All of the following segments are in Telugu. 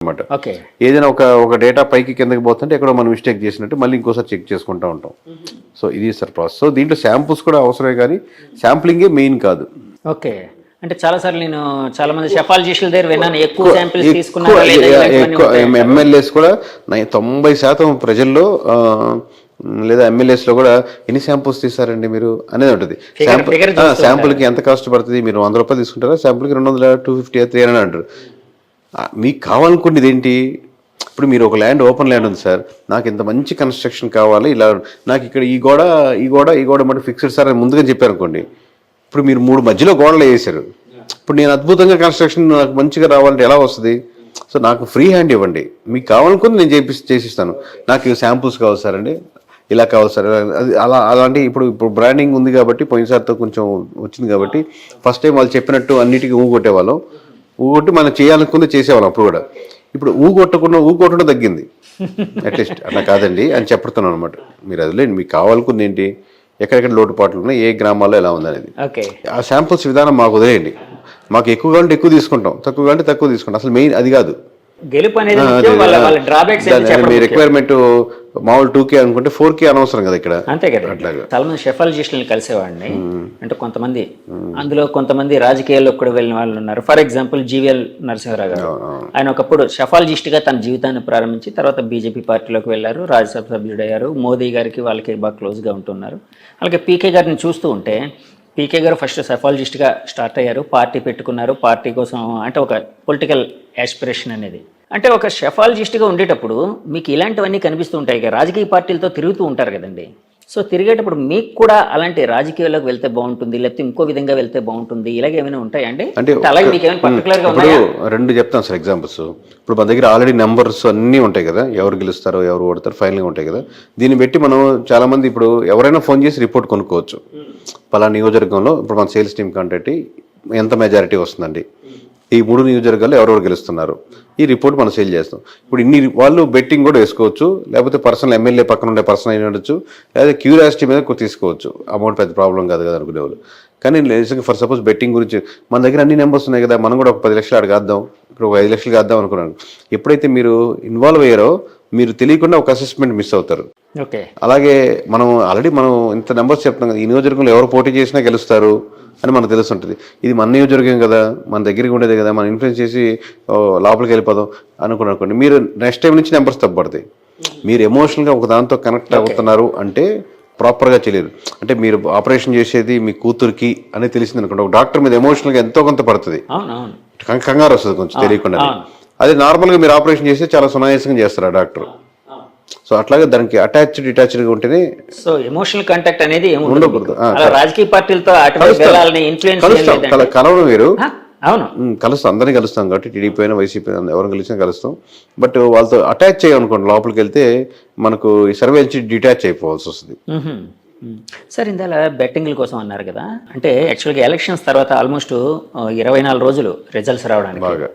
అనమాట. ఏదైనా ఒక డేటా పైకి కిందకి పోతుంటే ఎక్కడో మనం మిస్టేక్ చేసినట్టు మళ్ళీ ఇంకోసారి చెక్ చేసుకుంటూ ఉంటాం. సో ఇది సార్ ప్రాసెస్. సో దీంట్లో శాంపుల్స్ కూడా అవసరమే, కానీ శాంప్లింగే మెయిన్ కాదు. ఓకే, అంటే చాలాసార్లు నేను చాలా మంది సెఫాలజిస్టుల దగ్గర విన్నాను, ఎక్కువ శాంపిల్స్ ఎమ్మెల్యేస్ కూడా 90% ప్రజల్లో లేదా ఎమ్మెల్యేస్లో కూడా ఎన్ని శాంపుల్స్ తీసారండి మీరు అనేది ఉంటుంది. శాంపుల్కి ఎంత కాస్ట్ పడుతుంది, మీరు 100 రూపాయలు తీసుకుంటారా, శాంపుల్కి 200, 250, 300 అంటారు. మీకు కావాలనుకునేది ఏంటి? ఇప్పుడు మీరు ఒక ల్యాండ్, ఓపెన్ ల్యాండ్ ఉంది సార్, నాకు ఇంత మంచి కన్స్ట్రక్షన్ కావాలి, ఇలా నాకు ఇక్కడ ఈ గోడ మటు ఫిక్స్డ్ సార్ అని ముందుగా చెప్పారు అనుకోండి. ఇప్పుడు మీరు 3 మధ్యలో గోడలు వేసారు. ఇప్పుడు నేను అద్భుతంగా కన్స్ట్రక్షన్ నాకు మంచిగా రావాలంటే ఎలా వస్తుంది? సో నాకు ఫ్రీ హ్యాండ్ ఇవ్వండి, మీకు కావాలనుకుంది నేను చేసిస్తాను. నాకు శాంపుల్స్ కావాలి సార్ అండి, ఇలా కావాలి సార్, అది అలాంటి ఇప్పుడు బ్రాండింగ్ ఉంది కాబట్టి పోయినసారితో కొంచెం వచ్చింది కాబట్టి ఫస్ట్ టైం వాళ్ళు చెప్పినట్టు అన్నిటికీ ఊగొట్టేవాళ్ళం. ఊగొట్టి మనం చేయాలనుకుంది చేసేవాళ్ళం అప్పుడు కూడా. ఇప్పుడు ఊగొట్టడం తగ్గింది. అట్లీస్ట్ అట్లా కాదండి అని చెప్తున్నాను అనమాట. మీరు అదిలేండి, మీకు కావాలనుకుంది ఏంటి, ఎక్కడెక్కడ లోటుపాట్లు ఉన్నాయి, ఏ గ్రామాల్లో ఎలా ఉందనేది. ఆ శాంపుల్స్ విధానం మాకు వదిలేయండి. మాకు ఎక్కువగా ఉంటే ఎక్కువ తీసుకుంటాం, తక్కువగా ఉంటే తక్కువ తీసుకుంటాం. అసలు మెయిన్ అది కాదు. మీ రిక్వైర్మెంట్ మామూలు 2K అనుకుంటే 4K అనవసరం కదా ఇక్కడ. అంతే కదా. అట్లాగా చాలా మంది సెఫాలజిస్టులను కలిసేవాడిని. అంటే కొంతమంది అందులో కొంతమంది రాజకీయాల్లో కూడా వెళ్ళిన వాళ్ళు ఉన్నారు. ఫర్ ఎగ్జాంపుల్ జీవీఎల్ నరసింహారావు గారు, ఆయన ఒకప్పుడు సెఫాలజిస్ట్ గా తన జీవితాన్ని ప్రారంభించి తర్వాత బీజేపీ పార్టీలోకి వెళ్ళారు, రాజ్యసభ సభ్యుడయ్యారు. మోదీ గారికి వాళ్ళకి బాగా క్లోజ్ గా ఉంటున్నారు. అలాగే పీకే గారిని చూస్తూ ఉంటే, పీకే గారు ఫస్ట్ సెఫాలజిస్ట్గా స్టార్ట్ అయ్యారు, పార్టీ పెట్టుకున్నారు. పార్టీ కోసం అంటే ఒక పొలిటికల్ యాస్పిరేషన్ అనేది, అంటే ఒక సెఫాలజిస్ట్గా ఉండేటప్పుడు మీకు ఇలాంటివన్నీ కనిపిస్తూ ఉంటాయి. రాజకీయ పార్టీలతో తిరుగుతూ ఉంటారు కదండి. సో తిరిగేటప్పుడు మీకు కూడా అలాంటి రాజకీయాల్లోకి వెళ్తే బాగుంటుంది, లేకపోతే ఇంకో విధంగా వెళ్తే బాగుంటుంది, ఇలాగే ఏమైనా ఉంటాయండి? అంటే అలాగే మీకు ఏమైనా పర్టికులర్గా ఉన్నాయా? 2 చెప్తాను సార్ ఎగ్జాంపుల్స్. ఇప్పుడు మన దగ్గర ఆల్రెడీ నెంబర్స్ అన్నీ ఉంటాయి కదా, ఎవరు గెలుస్తారో ఎవరు ఓడతారో ఫైనల్గా ఉంటాయి కదా. దీన్ని బట్టి మనం చాలా మంది ఇప్పుడు ఎవరైనా ఫోన్ చేసి రిపోర్ట్ కొనుక్కోవచ్చు. పలానా నియోజకవర్గంలో ఇప్పుడు మన సేల్స్ టీమ్ కంటే ఎంత మెజారిటీ వస్తుందండి, ఈ 3 నియోజకవర్గాల్లో ఎవరెవరు గెలుస్తున్నారు, ఈ రిపోర్ట్ మనం సేల్ చేస్తాం. ఇప్పుడు ఇన్ని వాళ్ళు బెట్టింగ్ కూడా వేసుకోవచ్చు, లేకపోతే పర్సనల్ ఎమ్మెల్యే పక్కన ఉండే పర్సన్ అయిన ఉండొచ్చు, లేదా క్యూరియాసిటీ మీద తీసుకోవచ్చు. అమౌంట్ పెద్ద ప్రాబ్లం కాదు కదా అనుకునేవాళ్ళు. కానీ నిజంగా ఫర్ సపోజ్ బెట్టింగ్ గురించి మన దగ్గర అన్ని నెంబర్స్ ఉన్నాయి కదా, మనం కూడా ఒక 10 లక్షలు అడగద్దాం, ఇక్కడ ఒక 5 లక్షలు కాద్దాం అనుకున్నాను. ఎప్పుడైతే మీరు ఇన్వాల్వ్ అయ్యారో మీరు తెలియకుండా ఒక అసెస్మెంట్ మిస్ అవుతారు. అలాగే మనం ఆల్రెడీ ఇంత నెంబర్స్ చెప్తున్నాం కదా, ఈ నియోజకవర్గంలో ఎవరు పోటీ చేసినా గెలుస్తారు అని మనకు తెలుస్తుంటుంది. ఇది మన నియోజకవర్గం కదా, మన దగ్గరికి ఉండేది కదా, మనం ఇన్ఫ్లుయెన్స్ చేసి లోపలికి వెళ్ళిపోదాం అనుకోండి. మీరు నెక్స్ట్ టైం నుంచి నెంబర్స్ తప్పబడతాయి. మీరు ఎమోషనల్గా ఒక దాంతో కనెక్ట్ అవుతున్నారు అంటే ప్రాపర్గా చేయలేరు. అంటే మీరు ఆపరేషన్ చేసేది మీ కూతురికి అని తెలిసింది అనుకోండి, ఒక డాక్టర్ మీద ఎమోషనల్గా ఎంతో కొంత పడుతుంది, కంగారు వస్తుంది కొంచెం తెలియకుండా. అదే నార్మల్గా మీరు ఆపరేషన్ చేస్తే చాలా సునాయాసంగా చేస్తారు ఆ డాక్టర్. సో అట్లాగే దానికి డిటాచ్డ్గా ఉంటేనే. సో ఎమోషనల్ కాంటాక్ట్ అనేది ఉండకూడదు. రాజకీయ పార్టీలతో కలవడం వేరు. కలుస్తాం, అందరినీ కలుస్తాం కాబట్టి టీడీపీ అయినా వైసీపీ అయినా ఎవరిని కలిసినా కలుస్తాం. బట్ వాళ్ళతో అటాచ్ చేయనుకోండి, లోపలికి వెళ్తే మనకు ఈ సర్వే నుంచి డిటాచ్ అయిపోవాల్సి వస్తుంది. సార్ ఇందాల బెట్టింగ్ల కోసం అన్నారు కదా, అంటే యాక్చువల్గా ఎలక్షన్స్ తర్వాత ఆల్మోస్ట్ 24 రోజులు రిజల్ట్స్ రావడానికి బాగా.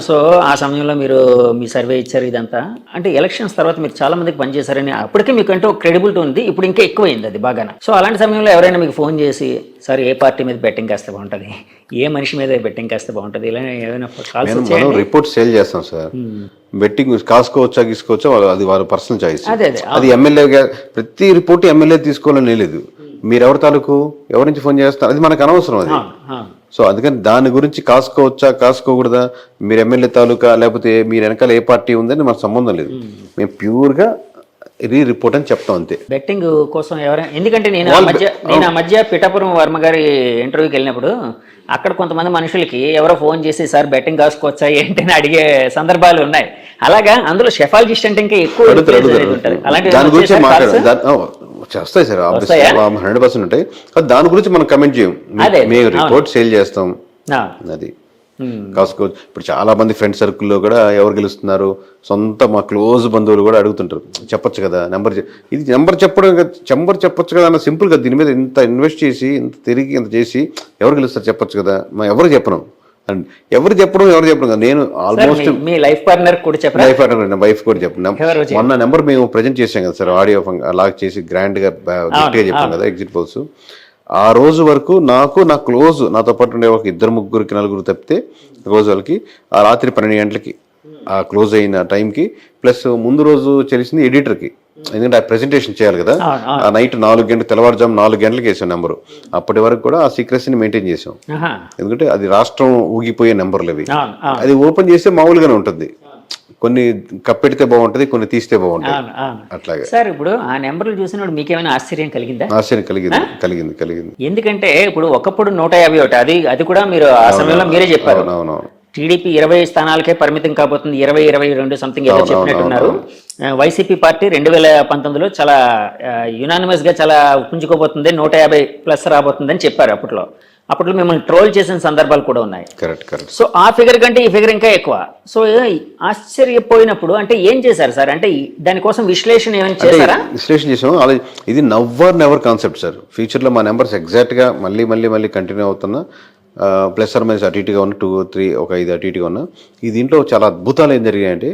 సో ఆ సమయంలో మీరు మీ సర్వే ఇచ్చారు ఇదంతా. అంటే ఎలక్షన్స్ తర్వాత మీరు చాలా మందికి పనిచేశారని అప్పటికే మీకు అంటే ఒక క్రెడిబిలిటీ ఉంది, ఇప్పుడు ఇంకా ఎక్కువైంది అది బాగా. సో అలాంటి సమయంలో ఎవరైనా మీకు ఫోన్ చేసి, సార్ ఏ పార్టీ మీద బెట్టింగ్ కాస్తే బాగుంటుంది, ఏ మనిషి మీద బెట్టింగ్ కాస్తే బాగుంటుంది, ఇలా ఏమైనా కాల్స్? మనం రిపోర్ట్ సేల్ చేస్తాం సార్. బెట్టింగ్ కాసుకోవచ్చా గీసుకోవచ్చా అది వారి పర్సనల్ చాయిస్. అది ఎమ్మెల్యే ప్రతి రిపోర్ట్ ఎమ్మెల్యే తీసుకోవాలని లేదు. మీరు ఎవరి తాలూకు ఎవరి నుంచి ఫోన్ చేస్తారు అది మనకు అనవసరం అది. సో అందుకని దాని గురించి కాసుకోవచ్చా కాసుకోకూడదా, మీరు ఎమ్మెల్యే తాలూకా లేకపోతే మీరు వెనకాల ఏ పార్టీ ఉందని మనకు సంబంధం లేదు. మేము ప్యూర్గా రిపోర్ట్ అని చెప్తాం అంతే. బెట్టింగ్ కోసం ఎవరైనా, ఎందుకంటే నేను ఆ మధ్య పిఠాపురం వర్మ గారి ఇంటర్వ్యూకి వెళ్ళినప్పుడు అక్కడ కొంతమంది మనుషులకి ఎవరో ఫోన్ చేసి, సార్ బెట్టింగ్ కాసుకోవచ్చా ఏంటి అని అడిగే సందర్భాలు ఉన్నాయి. అలాగా అందులో సెఫాలజిస్ట్ అంటే ఇంకా ఎక్కువ దాని గురించి చేస్తాయి సార్, 100% ఉంటాయి. దాని గురించి మనం కమెంట్ చేయం, మేము రిపోర్ట్ సేల్ చేస్తాం. అది కాసుకోవచ్చు. ఇప్పుడు చాలా మంది ఫ్రెండ్ సర్కిల్లో కూడా ఎవరు గెలుస్తున్నారు, సొంత మా క్లోజ్ బంధువులు కూడా అడుగుతుంటారు, చెప్పొచ్చు కదా నెంబర్, ఇది నెంబర్ చెప్పొచ్చు కదా అన్న సింపుల్ గా. దీని మీద ఇంత ఇన్వెస్ట్ చేసి ఇంత తిరిగి ఇంత చేసి ఎవరు గెలుస్తారు చెప్పొచ్చు కదా, ఎవరు చెప్పను అండ్ ఎవరు చెప్పడం కదా. నేను ఆల్మోస్ట్ లైఫ్ పార్ట్నర్ వైఫ్ కూడా చెప్పిన మొన్న నెంబర్ మేము ప్రజెంట్ చేసాం కదా సార్, ఆడియో లాక్ చేసి గ్రాండ్ గా గట్టిగా చెప్పాం కదా ఎగ్జిట్ పోల్స్. ఆ రోజు వరకు నా క్లోజ్ నాతో పాటు ఉండే ఒక 2, 3, 4 తప్పితే రోజు వాళ్ళకి ఆ రాత్రి 12 గంటలకి ఆ క్లోజ్ అయిన టైంకి ప్లస్ ముందు రోజు తెలిసింది ఎడిటర్కి, ఎందుకంటే ఆ ప్రెజెంటేషన్ చేయాలి కదా. ఆ నైట్ 4 గంటలు, తెల్లవారుజాము 4 గంటలకు వేసాం నెంబరు. అప్పటి వరకు కూడా ఆ సీక్రెసీని మెయింటైన్ చేసాం, ఎందుకంటే అది రాష్ట్రం ఊగిపోయే నెంబర్లు అవి. అది ఓపెన్ చేస్తే మామూలుగానే ఉంటుంది, కొన్ని కప్పెడితే బాగుంటది, కొన్ని తీస్తే బాగుంటుంది అట్లాగే. సార్ ఇప్పుడు ఆ నెంబర్లు చూసినప్పుడు మీకేమైనా ఆశ్చర్యం కలిగిందా? ఆశ్చర్యం కలిగింది. ఎందుకంటే ఇప్పుడు ఒకప్పుడు 151 అది కూడా మీరు ఆ సమయంలో మీరే చెప్పారు. అవునవును. టీడీపీ 20 స్థానాలకే పరిమితం కాబోతుంది, 22 సంథింగ్ ఏదో చెప్పినట్టున్నారు. వైసీపీ పార్టీ 2019లో చాలా యునానిమస్ గా చాలా పుంజుకోబోతుంది, 150+ రాబోతుందని చెప్పారు అప్పట్లో మిమ్మల్ని ట్రోల్ చేసిన సందర్భాలు కూడా ఉన్నాయి. కరెక్ట్. సో ఆ ఫిగర్ కంటే ఈ ఫిగర్ ఇంకా ఎక్కువ. సో ఆశ్చర్యపోయినప్పుడు అంటే ఏం చేశారు సార్? అంటే దానికోసం విశ్లేషణ ఏమైనా చేశారా? విశ్లేషణ చేసాం. అలా ఇది నెవర్ కాన్సెప్ట్ సార్. ఫ్యూచర్లో మా నెంబర్స్ ఎగ్జాక్ట్గా మళ్ళీ కంటిన్యూ అవుతున్నా, ప్లస్ ఆర్ మైనస్ అటు ఇటుగా ఉన్న 2, 3, ఒక 5 అటు ఇటుగా ఉన్న. ఈ దీంట్లో చాలా అద్భుతాలు ఏం జరిగాయంటే,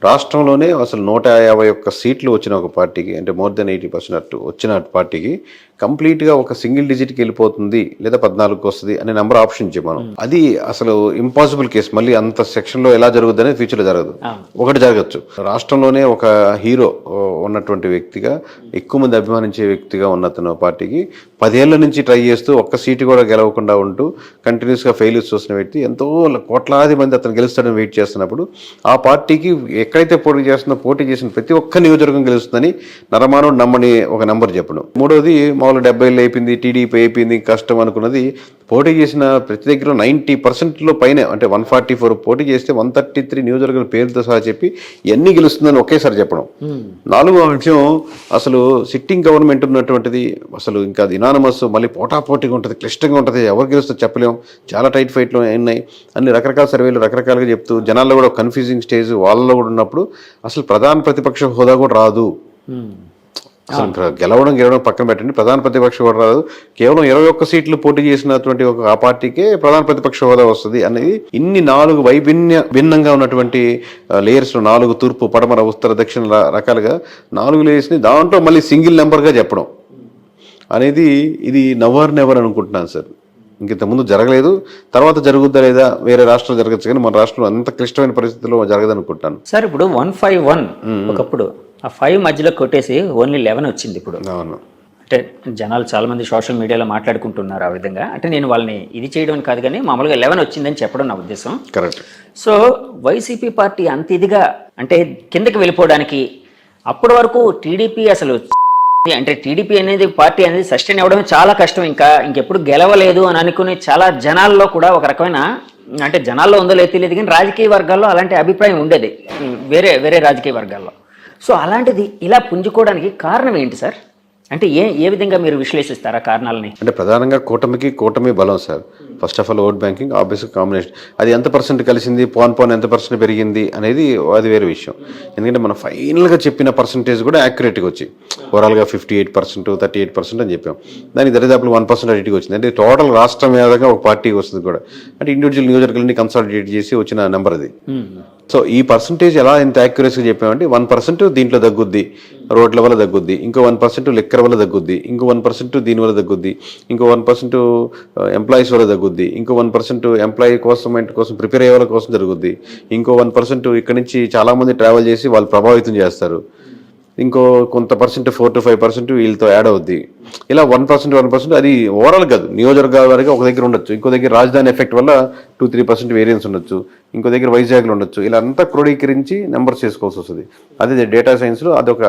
రాష్ట్రంలోనే అసలు 151 సీట్లు వచ్చిన ఒక పార్టీకి, అంటే మోర్ దెన్ 80% వచ్చిన పార్టీకి కంప్లీట్గా ఒక సింగిల్ డిజిట్కి వెళ్ళిపోతుంది, లేదా 14కి వస్తుంది అనే నెంబర్ ఆప్షన్ ఇచ్చాం మనం. అది అసలు ఇంపాసిబుల్ కేసు. మళ్ళీ అంత సెక్షన్లో ఎలా జరుగుతుంది అనేది ఫ్యూచర్లో జరగదు. ఒకటి జరగచ్చు, రాష్ట్రంలోనే ఒక హీరో ఉన్నటువంటి వ్యక్తిగా, ఎక్కువ మంది అభిమానించే వ్యక్తిగా ఉన్న పార్టీకి 10 ఏళ్ల నుంచి ట్రై చేస్తూ ఒక్క సీటు కూడా గెలవకుండా ఉంటూ కంటిన్యూస్గా ఫెయిల్యూర్స్ చూసిన వ్యక్తి, ఎంతో కోట్లాది మంది అతను గెలుస్తాడని వెయిట్ చేస్తున్నప్పుడు ఆ పార్టీకి ఎక్కడైతే పోటీ చేసిన ప్రతి ఒక్క నియోజకవర్గం గెలుస్తుందని నరమానవుడు నమ్మని ఒక నెంబర్ చెప్పడం. మూడోది, మామూలు 70 అయిపోయింది, టీడీపీ అయిపోయింది, కష్టం అనుకున్నది. పోటీ చేసిన ప్రతి దగ్గర 90% పైనే, అంటే 144 పోటీ చేస్తే 133 నియోజకవర్గాల పేరుతో సహా చెప్పి ఎన్ని గెలుస్తుందని ఒకేసారి చెప్పడం. 4వ విషయం, అసలు సిట్టింగ్ గవర్నమెంట్ ఉన్నటువంటిది, అసలు ఇంకా అది ఇనానమస్, మళ్ళీ పోటాపోటీగా ఉంటుంది, క్లిష్టంగా ఉంటుంది, ఎవరు గెలుస్తుందో చెప్పలేము, చాలా టైట్ ఫైట్లు ఉన్నాయి, అన్ని రకరకాల సర్వేలు రకరకాలుగా చెప్తూ జనాల్లో కూడా కన్ఫ్యూజింగ్ స్టేజ్ వాళ్ళలో కూడా ఉన్నప్పుడు అసలు ప్రధాన ప్రతిపక్ష హోదా కూడా రాదు. అసలు గెలవడం పక్కన పెట్టండి, ప్రధాన ప్రతిపక్ష హోదా రాదు. కేవలం 21 సీట్లు పోటీ చేసినటువంటి ఆ పార్టీకే ప్రధాన ప్రతిపక్ష హోదా వస్తుంది అనేది. ఇన్ని 4 భిన్నంగా ఉన్నటువంటి లేయర్స్, 4 తూర్పు, పడమర, ఉత్తర, దక్షిణ రకాలుగా 4 లేయర్స్ని దాంట్లో మళ్ళీ సింగిల్ నెంబర్గా చెప్పడం అనేది, ఇది నెవర్ అనుకుంటున్నాను సార్. ఇంతకుముందు జరగలేదు, తర్వాత జరుగుద్దా లేదా వేరే రాష్ట్రంలో జరగచ్చు, కానీ మన రాష్ట్రంలో అంత క్లిష్టమైన పరిస్థితుల్లో జరగదనుకుంటాను సార్. ఇప్పుడు 151 ఒకప్పుడు ఆ 5 మధ్యలో కొట్టేసి ఓన్లీ 11 వచ్చింది ఇప్పుడు. అవును. అంటే జనాలు చాలా మంది సోషల్ మీడియాలో మాట్లాడుకుంటున్నారు ఆ విధంగా. అంటే నేను వాళ్ళని ఇది చేయడం కాదు, కానీ మామూలుగా 11 వచ్చిందని చెప్పడం నా ఉద్దేశం. కరెక్ట్. సో వైసీపీ పార్టీ అంత ఇదిగా అంటే కిందకి వెళ్ళిపోవడానికి, అప్పటి వరకు టీడీపీ అసలు అంటే టీడీపీ అనేది పార్టీ అనేది సస్టైన్ అవ్వడమే చాలా కష్టం, ఇంకెప్పుడు గెలవలేదు అని అనుకునే చాలా జనాల్లో కూడా ఒక రకమైన, అంటే జనాల్లో ఉందో లేదో తెలియదు కానీ రాజకీయ వర్గాల్లో అలాంటి అభిప్రాయం ఉండేది వేరే రాజకీయ వర్గాల్లో. సో అలాంటిది ఇలా పుంజుకోవడానికి కారణం ఏంటి సార్? అంటే ఏ విధంగా మీరు విశ్లేషిస్తారా కారణాలని? అంటే ప్రధానంగా కూటమి బలం sir. First of all vote banking, obvious combination, అది ఎంత పర్సెంట్ కలిసింది, పోన్ ఎంత పర్సెంట్ పెరిగింది అనేది అది వేరే విషయం. ఎందుకంటే మనం ఫైనల్గా చెప్పిన పర్సంటేజ్ కూడా యాక్యురేట్గా వచ్చి ఓవరాల్గా 58%, 38% అని చెప్పాం. దానికి దరిదాపులు 1% అడిటికి వచ్చింది. అంటే టోటల్ రాష్ట్రం మీదగా ఒక పార్టీకి వస్తుంది కూడా, అంటే ఇండివిజువల్ నియోజకవర్గాన్ని కన్సాలిడేట్ చేసి వచ్చిన నెంబర్ అది. సో ఈ పర్సంటేజ్ ఎలా ఎంత యాక్యురసీగా చెప్పామంటే, 1% దీంట్లో తగ్గుద్ది, రోడ్ల వల్ల తగ్గుద్ది, ఇంకో 1% లెక్కర్ వల్ల తగ్గుద్ది, ఇంకో 1% దీనివల్ల తగ్గుద్ది, ఇంకో 1% ఎంప్లాయీస్ వల్ల తగ్గుద్ది, ఇంకో 1% ఎంప్లాయీ కోసం ప్రిపేర్ అయ్యే వాళ్ళ కోసం జరుగుద్ది, ఇంకో 1% ఇక్కడ నుంచి చాలామంది ట్రావెల్ చేసి వాళ్ళు ప్రభావితం చేస్తారు, ఇంకో కొంత పర్సెంట్ 4 to 5% వీళ్ళతో యాడ్ అవుద్ది. ఇలా 1% అది ఓవరాల్ కాదు, నియోజకవర్గాల వరకు ఒక దగ్గర ఉండొచ్చు, ఇంకో దగ్గర రాజధాని ఎఫెక్ట్ వల్ల 2-3% వేరియన్స్ ఉండొచ్చు, ఇంకో దగ్గర వైజాగ్లో ఉండొచ్చు. ఇలా అంతా క్రోడీకరించి నెంబర్స్ చేసుకోవాల్సి వస్తుంది. అదే డేటా సైన్స్లో అదొక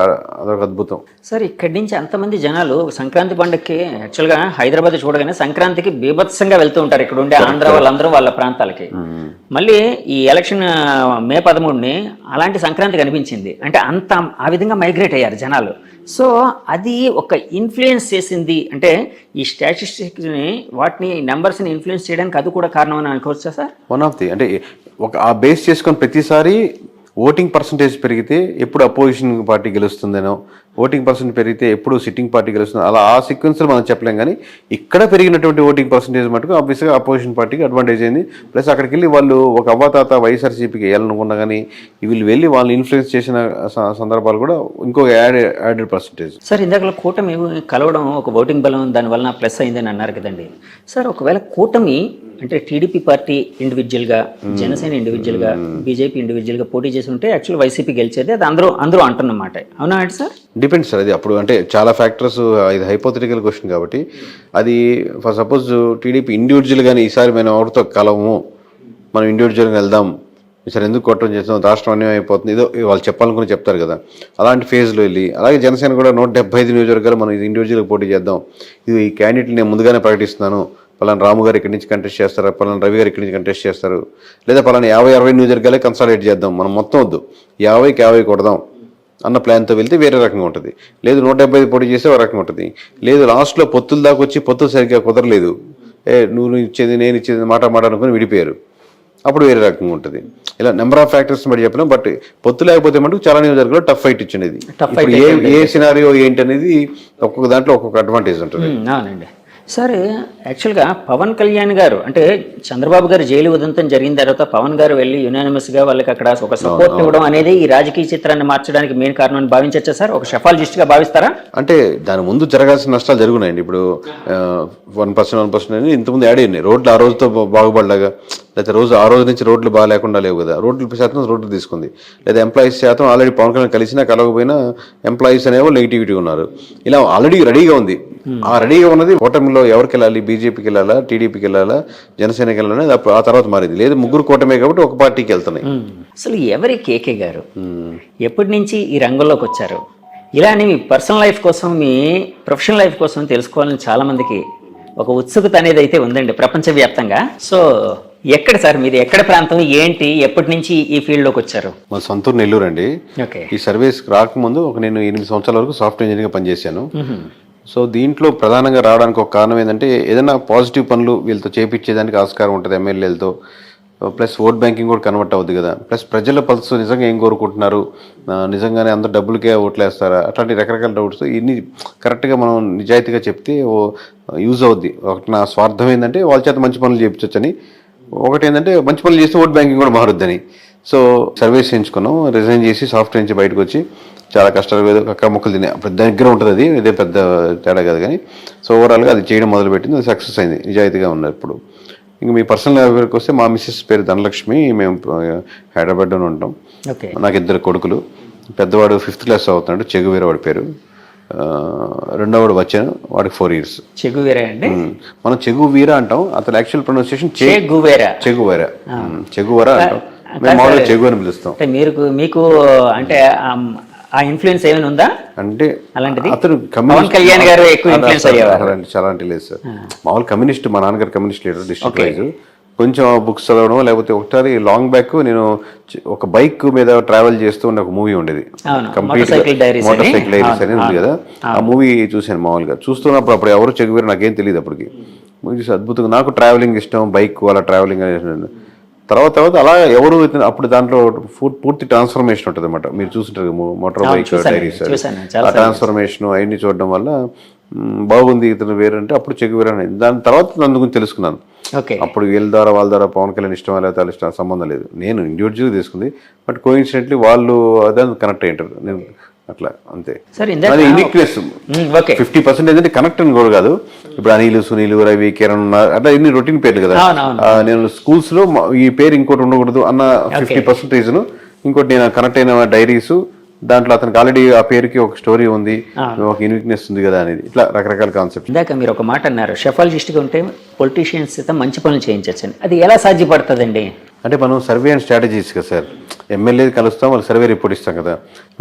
అద్భుతం సార్. ఇక్కడి నుంచి అంతమంది జనాలు సంక్రాంతి పండుగకి యాక్చువల్గా హైదరాబాద్ చూడగానే సంక్రాంతికి బీభత్సంగా వెళ్తూ ఉంటారు ఇక్కడ ఉండే ఆంధ్ర వాళ్ళందరూ వాళ్ళ ప్రాంతాలకి. మళ్ళీ ఈ ఎలక్షన్ May 13ని అలాంటి సంక్రాంతి కనిపించింది, అంటే అంత ఆ విధంగా మైగ్రేట్ అయ్యారు జనాలు. సో అది ఒక ఇన్ఫ్లుయెన్స్ చేసింది, అంటే ఈ స్టాటిస్టిక్స్ని వాటిని నెంబర్స్ని ఇన్ఫ్లుయెన్స్ చేయడానికి అది కూడా కారణం అని అనుకోవచ్చా సార్? వన్ ఆఫ్ ది, అంటే ఒక ఆ బేస్ చేసుకొని ప్రతిసారి ఓటింగ్ పర్సంటేజ్ పెరిగితే ఎప్పుడు అపోజిషన్ పార్టీ గెలుస్తుందనో, ఓటింగ్ పర్సెంట్ పెరిగితే ఎప్పుడు సిట్టింగ్ పార్టీ గెలుస్తుంది, అలా ఆ సీక్వెన్స్లో మనం చెప్పలేం. కానీ ఇక్కడ పెరిగినటువంటి ఓటింగ్ పర్సెంటేజ్ మటుకు ఆబ్వియస్గా అపోజిషన్ పార్టీకి అడ్వాంటేజ్ అయింది. ప్లస్ అక్కడికి వెళ్ళి వాళ్ళు ఒక అవ్వాతాత వైఎస్ఆర్సీపీకి వేయాలనుకున్నా కానీ వీళ్ళు వెళ్ళి వాళ్ళని ఇన్ఫ్లుయెన్స్ చేసిన సందర్భాలు కూడా ఇంకో యాడెడ్ పర్సెంటేజ్. సార్ ఇందాక కూటమి కలవడం ఒక ఓటింగ్ బలం దానివల్ల ప్లస్ అయిందని అన్నారు కదండి. సార్ ఒకవేళ కూటమి అంటే టీడీపీ పార్టీ ఇండివిజువల్గా, జనసేన ఇండివిజువల్గా, బీజేపీ ఇండివిజువల్గా పోటీ చేసి ఉంటే యాక్చువల్ వైసీపీ గెలిచేది, అది అందరూ అంటున్నమాట. అవునా అండి సార్? డిపెండ్స్ సార్, అది అప్పుడు అంటే చాలా ఫ్యాక్టర్స్, ఇది హైపోథెటికల్ క్వశ్చన్ కాబట్టి అది ఫర్ సపోజ్ టీడీపీ ఇండివిజువల్గానే ఈసారి మనం ఎవరితో కలవము, మనం ఇండివిజువల్గా వెళ్దాం, ఈసారి ఎందుకు కొట్టడం చేస్తాం, రాష్ట్రం అన్యాయం అయిపోతుంది, ఏదో వాళ్ళు చెప్పాలనుకుని చెప్తారు కదా, అలాంటి ఫేజ్లో వెళ్ళి, అలాగే జనసేన కూడా 175 నియోజకవర్గాలు మనం ఇది ఇండివిజువల్గా పోటీ చేద్దాం, ఇది ఈ క్యాండిడేట్ నేను ముందుగానే ప్రకటిస్తున్నాను, పలానా రాము గారు ఇక్కడి నుంచి కంటెస్ట్ చేస్తారు, పలానా రవి గారు ఇక్కడి నుంచి కంటెస్ట్ చేస్తారు, లేదా పలానా 50-60 నియోజకవర్గాలే కన్సాలిడేట్ చేద్దాం, మనం మొత్తం వద్దు 50కి 50 కొడదాం అన్న ప్లాన్తో వెళ్తే వేరే రకంగా ఉంటుంది. లేదు 175 పోటీ చేస్తే ఒక రకంగా ఉంటుంది. లేదు లాస్ట్లో పొత్తుల దాకా వచ్చి పొత్తులు సరిగ్గా కుదరలేదు, నువ్వు ఇచ్చేది నేను ఇచ్చేది మాట అనుకుని విడిపోయారు, అప్పుడు వేరే రకంగా ఉంటుంది. ఇలా నెంబర్ ఆఫ్ ఫ్యాక్టర్స్ బట్టి చెప్పినాం. బట్ పొత్తు లేకపోతే మటుకు చాలా నియోజకవర్గాల్లో టఫ్ ఫైట్ ఇచ్చినది. ఇప్పుడు ఏ సినారియో ఏంటి అనేది ఒక్కొక్క దాంట్లో ఒక్కొక్క అడ్వాంటేజ్ ఉంటుంది. అవునండి. సరే, యాక్చువల్గా పవన్ కళ్యాణ్ గారు అంటే చంద్రబాబు గారు జైలు ఉదంతం జరిగిన తర్వాత పవన్ గారు వెళ్ళి యునానిమస్గా వాళ్ళకి అక్కడ ఒక సపోర్ట్ ఇవ్వడం అనేది ఈ రాజకీయ చిత్రాన్ని మార్చడానికి మెయిన్ కారణం అని భావించచ్చా సార్? ఒక షెఫాలజిస్ట్గా భావిస్తారా? అంటే దాని ముందు జరగాల్సిన నష్టాలు జరుగున్నాయండి. ఇప్పుడు 1% అని ఇంతకుముందు యాడ్ అయినాయి. రోడ్లు ఆ రోజుతో బాగుపడలాగా, లేకపోతే ఆ రోజు నుంచి రోడ్లు బాగా లేకుండా లేవు కదా, రోడ్లు శాతం రోడ్లు తీసుకుంది, లేదా ఎంప్లాయీస్ శాతం ఆల్రెడీ పవన్ కళ్యాణ్ కలిసినా కలవకపోయినా ఎంప్లాయీస్ అనేవో నెగిటివిటీ ఉన్నారు. ఇలా ఆల్రెడీ రెడీగా ఉంది. ఆ రెడీగా ఉన్నది కూటమిలో ఎవరికి వెళ్ళాలి, బీజేపీకి వెళ్ళాలా, టీడీపీకి వెళ్ళాలా, జనసేనకి వెళ్ళాలని ఆ తర్వాత మారింది. లేదు ముగ్గురు కూటమే కాబట్టి ఒక పార్టీకి వెళ్తున్నాయి. అసలు ఎవరి కేకే గారు ఎప్పటి నుంచి ఈ రంగంలోకి వచ్చారు? ఇలానే మీ పర్సనల్ లైఫ్ కోసం, మీ ప్రొఫెషనల్ లైఫ్ కోసం తెలుసుకోవాలని చాలా మందికి ఒక ఉత్సుకత అనేది అయితే ఉందండి ప్రపంచవ్యాప్తంగా. సో ఎక్కడ సార్ మీది, ఎక్కడ ప్రాంతం, ఏంటి, ఎప్పటి నుంచి ఈ ఫీల్డ్లోకి వచ్చారు? మా సొంతూరు నెల్లూరు అండి. ఈ సర్వీస్ రాకముందు నేను 8 సంవత్సరాల వరకు సాఫ్ట్వేర్ ఇంజనీర్గా పనిచేశాను. సో దీంట్లో ప్రధానంగా రావడానికి ఒక కారణం ఏంటంటే ఏదైనా పాజిటివ్ పనులు వీళ్ళతో చేపించేదానికి ఆస్కారం ఉంటుంది ఎమ్మెల్యేలతో. ప్లస్ ఓట్ బ్యాంకింగ్ కూడా కన్వర్ట్ అవుతుంది కదా. ప్లస్ ప్రజల పల్స్ నిజంగా ఏం కోరుకుంటున్నారు, నిజంగానే అందరూ డబ్బులకే ఓట్లు వేస్తారా, అట్లాంటి రకరకాల డౌట్స్. ఇన్ని కరెక్ట్గా మనం నిజాయితీగా చెప్తే యూజ్ అవుద్ది. ఒకటి నా స్వార్థం ఏంటంటే వాళ్ళ చేత మంచి పనులు చేయించవచ్చని, ఒకటి ఏంటంటే మంచి పనులు చేస్తే ఓట్ బ్యాంకింగ్ కూడా మారుద్దని. సో సర్వీస్ చేయించుకున్నాం, రిజైన్ చేసి సాఫ్ట్వేర్ నుంచి బయటకు వచ్చి చాలా కష్టాలు ఏదో అక్కడ మొక్కలు తినే అప్పుడు దగ్గర ఉంటుంది, అది ఇదే పెద్ద తేడా కాదు. కానీ సో ఓవరాల్గా అది చేయడం మొదలుపెట్టింది, అది సక్సెస్ అయింది, నిజాయితీగా ఉన్నారు. ఇప్పుడు ఇంకా మీ పర్సనల్ లైఫ్కి వస్తే మా మిస్సెస్ పేరు ధనలక్ష్మి, మేము హైదరాబాద్లోనే ఉంటాం. నాకు 2 కొడుకులు. పెద్దవాడు 5th క్లాస్ అవుతున్నాడు, చెగువీర వాడి పేరు. రెండోవాడు వచ్చాను, వాడికి 4 years. చెగువీరా అండి, మనం చెగువీర అంటాం, అతను యాక్చువల్ ప్రొనౌన్సియేషన్ చెగువీర అంటాం, మేము మామూలుగా చెగు అని పిలుస్తాం. మీకు అంటే ఆ ఇన్ఫ్లుయెన్స్ ఏమైనా ఉందా అంటే అలాంటిది? అతను పవన్ కళ్యాణ్ గారు ఎక్కువ ఇన్ఫ్లుయెన్స్ అయ్యేవారు. చాలా అంటే లేదు సార్, మామూలు కమ్యూనిస్ట్, మా నాన్నగారు కమ్యూనిస్ట్ లీడర్ డిస్ట్రిక్ట్ వైజ్. కొంచెం బుక్స్ చదవడం, లేకపోతే ఒకసారి లాంగ్ బ్యాక్ నేను ఒక బైక్ మీద ట్రావెల్ చేస్తూ ఉన్న ఒక మూవీ ఉండేది, కంప్లీట్ మోటార్ సైకిల్ డైరీస్ అనేది ఉంది కదా, ఆ మూవీ చూశాను. మామూలుగా చూస్తున్నప్పుడు అప్పుడు ఎవరు చెగువేరు నాకేం తెలియదు అప్పటికి. మూవీ చూసి అద్భుతంగా, నాకు ట్రావెలింగ్ ఇష్టం, బైక్ అలా ట్రావెలింగ్ అనేది. తర్వాత అలా ఎవరు అప్పుడు దాంట్లో పూర్తి ట్రాన్స్ఫర్మేషన్ ఉంటుంది అనమాట. మీరు చూస్తుంటారు మోటార్ బైక్ డైరీస్, ఆ ట్రాన్స్ఫర్మేషన్ అవన్నీ చూడడం వల్ల బాగుంది ఇతను వేరంటే అప్పుడు చెగువేరు అనేది. దాని తర్వాత దాని గురించి తెలుసుకున్నాను. అప్పుడు వాళ్ళ ద్వారా పవన్ కళ్యాణ్ ఇష్టం లేదా వాళ్ళ ఇష్టం సంబంధం లేదు, నేను ఇండివిజువల్గా తీసుకుంది. బట్ కోఇన్సిడెంట్లీ వాళ్ళు అదే కనెక్ట్ అయ్యింటారు, నేను అట్లా అంతే. అది యూనిక్నెస్ 50% ఏంటంటే కనెక్ట్ అని కూడా కాదు. ఇప్పుడు అనిల్, సునీల్, రవి, కిరణ్ ఉన్నారు, అట్లా ఇన్ని రొటీన్ పేర్లు కదా. నేను స్కూల్స్ లో ఈ పేరు ఇంకోటి ఉండకూడదు అన్న 50% రీజన్. ఇంకోటి నేను కనెక్ట్ అయిన డైరీస్, దాంట్లో అతనికి ఆల్రెడీ ఆ పేరుకి ఒక స్టోరీ ఉంది, ఒక యూనిక్నెస్ ఉంది కదా అనేది. ఇట్లా రకరకాల కాన్సెప్ట్. ఇందాక మీరు ఒక మాట అన్నారు, షెఫాలజిస్ట్గా ఉంటే పొలిటీషియన్స్ అయితే మంచి పనులు చేయించచ్చని. అది ఎలా సాధ్యపడుతుందండి? అంటే మనం సర్వే అండ్ స్ట్రాటజీస్ కదా సార్, ఎమ్మెల్యే కలుస్తాం, వాళ్ళు సర్వే రిపోర్ట్ ఇస్తాం కదా,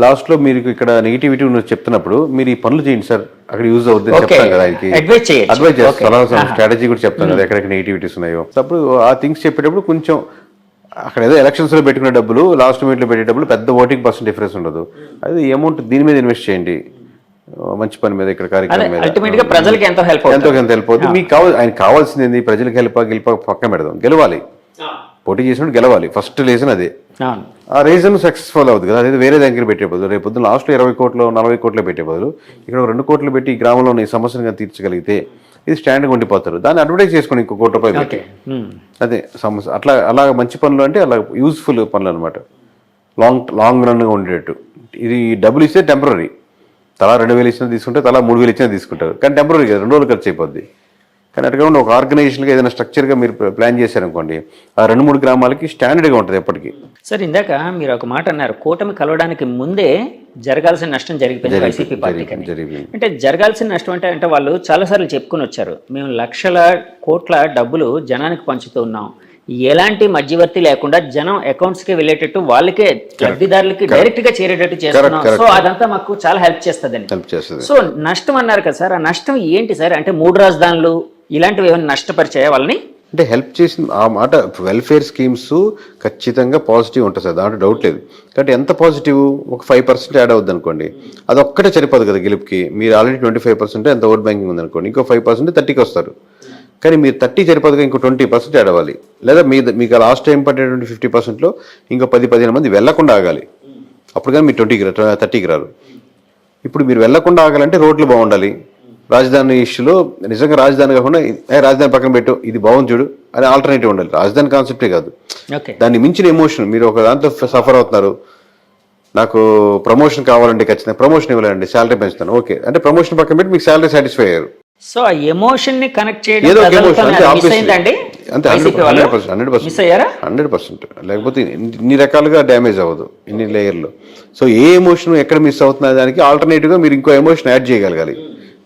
లాస్ట్లో మీరు ఇక్కడ నెగిటివిటీ ఉన్నది చెప్తున్నప్పుడు మీరు ఈ పనులు చేయండి సార్, అక్కడ యూజ్ అవుతుంది చెప్తాం కదా, ఆయనకి అడ్వైజ్ చేస్తాం, స్ట్రాటజీ కూడా చెప్తాం కదా ఎక్కడెక్కడ నెగిటివిటీస్ ఉన్నాయో. అప్పుడు ఆ థింగ్స్ చెప్పేటప్పుడు కొంచెం అక్కడ ఏదో ఎలక్షన్స్లో పెట్టుకునే డబ్బులు లాస్ట్ మినిట్లో పెట్టే డబ్బులు పెద్ద ఓటింగ్ % డిఫరెన్స్ ఉండదు. అది అమౌంట్ దీని మీద ఇన్వెస్ట్ చేయండి, మంచి పని మీద, ఇక్కడ కార్యక్రమం మీద, ప్రజలకి ఎంతో హెల్ప్ అవుతుంది. మీకు ఆయన కావాల్సింది ఏంది, ప్రజలకు హెల్ప్ పక్కన పెడదాం, గెలవాలి, పోటీ చేసినప్పుడు గెలవాలి, ఫస్ట్ లేసిన అదే. అవును. ఆ రీజన్ సక్సెస్ఫుల్ అవుతుంది కదా, అదే వేరే దగ్గర పెట్టే బదులు రేపు పొద్దున్న లాస్ట్లో 20 కోట్లు 40 కోట్లు పెట్టే బదులు ఇక్కడ 2 కోట్లు పెట్టి ఈ గ్రామంలో ఉన్న ఈ సమస్యను కానీ తీర్చగలిగితే ఇది స్టాండ్గా ఉండిపోతారు. దాన్ని అడ్వర్టైజ్ చేసుకుని ఇంకో ₹1 పెట్టి అదే సమస్య. అలా మంచి పనులు అంటే అలా యూస్ఫుల్ పనులు అనమాట, లాంగ్ రన్గా ఉండేటట్టు. ఇది డబ్బులు ఇస్తే టెంపరీ, తలా 2,000 ఇచ్చినా తీసుకుంటారు, తలా 3,000 ఇచ్చినా తీసుకుంటారు, కానీ టెంపరీ కదా, 2 రోజులు ఖర్చు అయిపోద్ది. కానీ అటుగా ఒక ఆర్గనైజేషన్గా ఏదైనా స్ట్రక్చర్గా మీరు ప్లాన్ చేశారనుకోండి, ఆ 2-3 గ్రామాలకి స్టాండర్డ్గా ఉంటుంది ఎప్పటికీ. సార్ ఇందాక మీరు ఒక మాట అన్నారు, కూటమి కలవడానికి ముందే జరగాల్సిన నష్టం జరిగిపోయింది వైసీపీ పార్టీకి. అంటే జరగాల్సిన నష్టం అంటే వాళ్ళు చాలాసార్లు చెప్పుకుని వచ్చారు, మేము లక్షల కోట్ల డబ్బులు జనానికి పంచుతూ ఉన్నాం, ఎలాంటి మధ్యవర్తి లేకుండా జనం అకౌంట్స్కి వెళ్ళేటట్టు వాళ్ళకే లబ్ధిదారులకి డైరెక్ట్ గా చేరేటట్టు చేస్తున్నాం. సో అదంతా మాకు చాలా హెల్ప్ చేస్తుంది. సో నష్టం అన్నారు కదా సార్, ఆ నష్టం ఏంటి సార్? అంటే 3 రాజధానులు ఇలాంటివి ఏమైనా నష్టపరిచాయా వాళ్ళని? అంటే హెల్ప్ చేసిన ఆ మాట, వెల్ఫేర్ స్కీమ్స్ ఖచ్చితంగా పాజిటివ్ ఉంటుంది సార్, దాంట్లో డౌట్ లేదు. కాబట్టి ఎంత పాజిటివ్, ఒక 5% యాడ్ అవుద్ది అనుకోండి, అది ఒక్కటే సరిపోదు కదా గెలుపుకి. మీరు ఆల్రెడీ 25% ఎంత ఓట్ బ్యాంకింగ్ ఉంది అనుకోండి, ఇంకో 5% 30కి వస్తారు. కానీ మీరు 30 సరిపోదుగా ఇంకో 20% యాడ్ అవ్వాలి. లేదా మీకు లాస్ట్ టైం పడేటువంటి 50%లో ఇంకో 10-15 మంది వెళ్లకుండా ఆగాలి, అప్పుడు కానీ మీరు 30కి రారు. ఇప్పుడు మీరు వెళ్లకుండా ఆగాలంటే రోడ్లు బాగుండాలి. రాజధాని ఇష్యూలో నిజంగా రాజధాని కాకుండా రాజధాని పక్కన పెట్టు, ఇది బాగుంది చూడు అని ఆల్టర్నేటివ్ ఉండాలి. రాజధాని కాన్సెప్టే కాదు, దాన్ని మించిన ఎమోషన్. మీరు ఒక దాంతో సఫర్ అవుతున్నారు, నాకు ప్రమోషన్ కావాలంటే ఖచ్చితంగా ప్రమోషన్ ఇవ్వాలండి, శాలరీ పెంచుతాను, ఓకే అంటే ప్రమోషన్ పక్కన పెట్టి మీకు శాలరీ సాటిస్ఫై అయ్యారు. సో ఆ ఎమోషన్ ని కనెక్ట్ చేయడం ఏదో ఒక ఎమోషన్ అంటే అండి, అంతే 100%. లేకపోతే ఇన్ని రకాలుగా డ్యామేజ్ అవ్వదు, ఇన్ని లేయర్లు. సో ఏ ఎమోషన్ ఎక్కడ మిస్ అవుతున్న దానికి ఆల్టర్నేటివ్గా మీరు ఇంకో ఎమోషన్ యాడ్ చేయగలగాలి.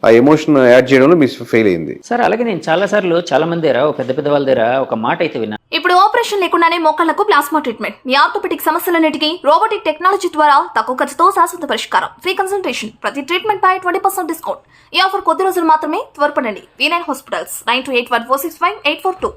ఆ ఎమోషన్ యాడ్ చేయడంలో మిస్ ఫెయిల్ అయింది సార్. అలాగే నేను చాలా మంది దగ్గర, పెద్ద వాళ్ళ దగ్గర ఒక మాట అయితే విన్నా, ఇప్పుడు ఆపరేషన్ లేకుండానే మోకాళ్లకు ప్లాస్మా ట్రీట్మెంట్, మీ ఆర్థోపెటిక్ సమస్యలన్నిటికీ రోబోటిక్ టెక్నాలజీ ద్వారా తక్కువ ఖర్చుతో శాశ్వత పరిష్కారం, ఫ్రీ కన్సల్టేషన్, ప్రతి ట్రీట్మెంట్ పై 20% డిస్కౌంట్. ఈ ఆఫర్ కొద్ది రోజులు మాత్రమే, త్వరపడండి. V9 hospitals 9281465842.